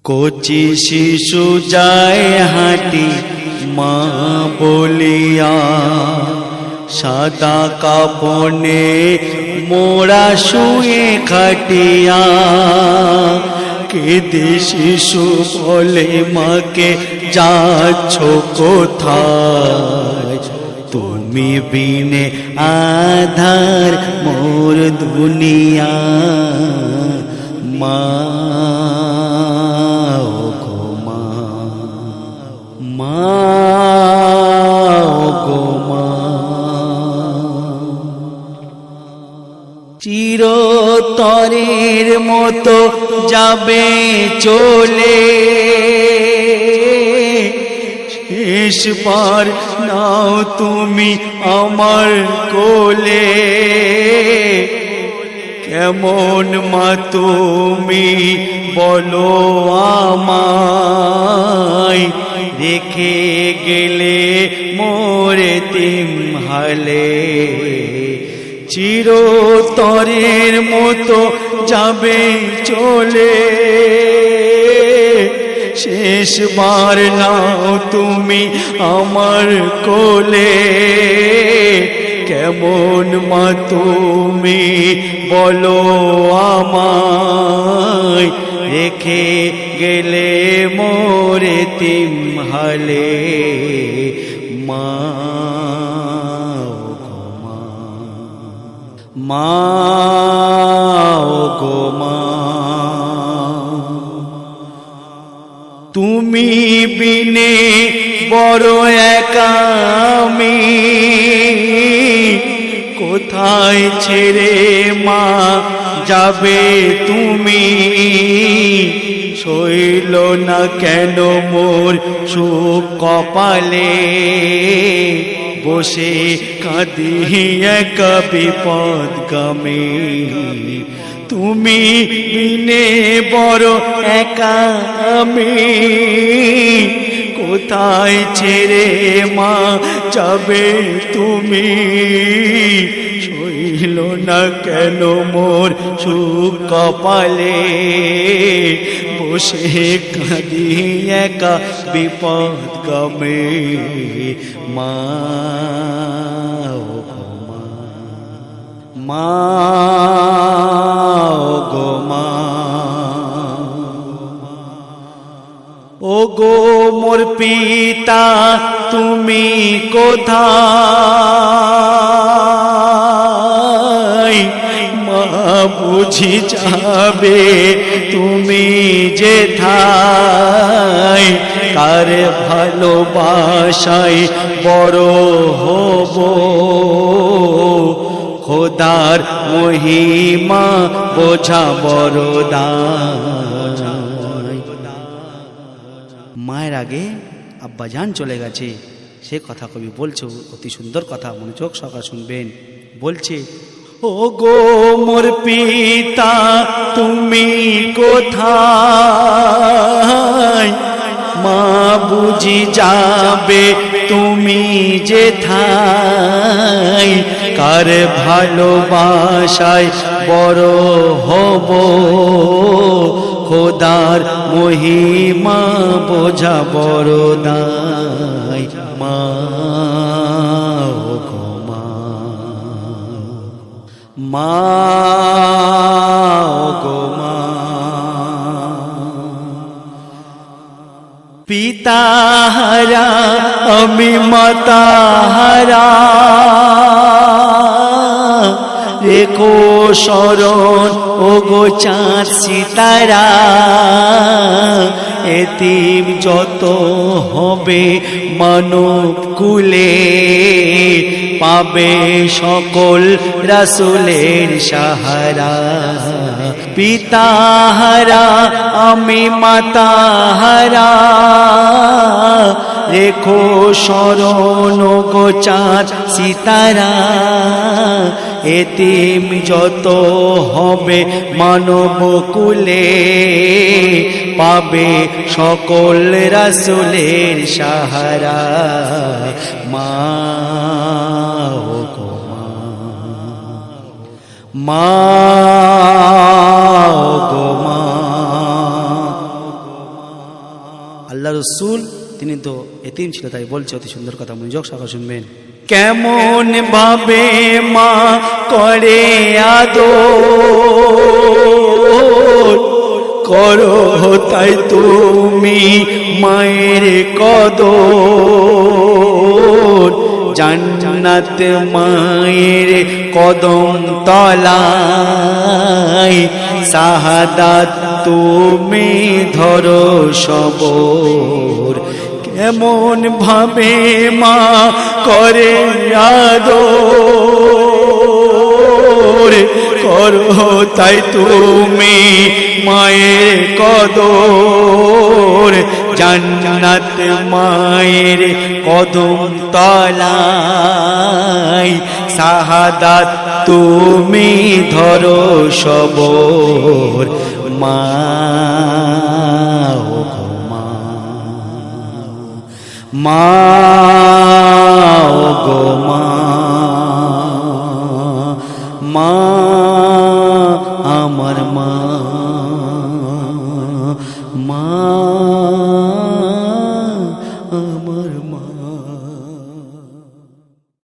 কচি শিশু যায় হাঁটি মা বলিয়া, সাদা কাপনে মোড়া শুয়ে খাটিয়া। কেঁদে শিশু বলে মাকে যাচ্ছ কোথায়, তুমি বিনে আধার মোর দুনিয়া। মা ও গো মা, মা ও গো মা। চিরতরের মতো যাবে চলে, শেষবার নাও তুমি আমার কোলে। কেমন মা তুমি বলো আমায়, রেখে গেলে মোরে তিমহালে। চিরতরের মতো যাবে চলে, শেষবার নাও তুমি আমার কোলে। কেমন মা তুমি বলো আমায়, রেখে গেলে মোরে তিমহালে। মা মা ও গো মা। তুমি বিনে বড় একা আমি, কোথায় ছেড়ে মা যাবে তুমি। সইল না কেন মোর সুখ কপালে, বসে কাঁদি একা বিপদগামী। তুমি বিনে বড় একা আমি, কোথায় ছেড়ে মা যাবে তুমি। সইল না কেন মোর সুখ কপালে, বসে কাঁদি একা বিপদগামী। মা ও গো মা, মা ও গো মা। ও গো মোর পিতা তুমি কোথায়, মা বুঝি যাবে তুমি যেথায়। কার ভালোবাসায় বড় হব, খোদার মহিমা বোঝা বড় দায়। মায়ের আগে আব্বাজান চলে গেছে, সে কথা কবি বলছে, অতি সুন্দর কথা, মনোযোগ সহকারে শুনবেন। বলছে, ও গো মোর পিতা তুমি কোথায়, মা বুঝি যাবে তুমি যেথায়। কার ভালোবাসায় বড় হব, খোদার মহিমা বোঝা বড় দায়। মা ও গো মা, মা ও গো মা। পিতা হারা আমি মাতা হারা, রেখো শরণ ও গো চাঁদ সিতারা। এতিম যত হবে মানব কুলে, পাবে সকল রাসূলের সাহারা। পিতা হারা আমি মাতা হারা, রেখো শরণ গো চাঁদ সিতারা। এতিম যত হবে মানব কুলে, পাবে সকল রাসূলের সাহারা। মা ও গো মা, মা ও গো মা। আল্লাহ রসুল তিনি তো এতিম ছিল, তাই বলছে অতি সুন্দর কথা, মনোযোগ সহকারে শুনবেন। কেমন ভাবে মা করে আদর করো তাই তুমি মায়ের কদর, জান্নাত মায়ের কদম তলায়, শাহাদাত তুমি ধরো সবর। কেমন ভাবে মা করে আদর করো তাই তুমি মায়ের কদর, জান্নাত মায়ের কদম তলায়, শাহাদাত তুমি ধরো সবর। মা ও গো মা, মা ও গো মা, মা আমার মা, মা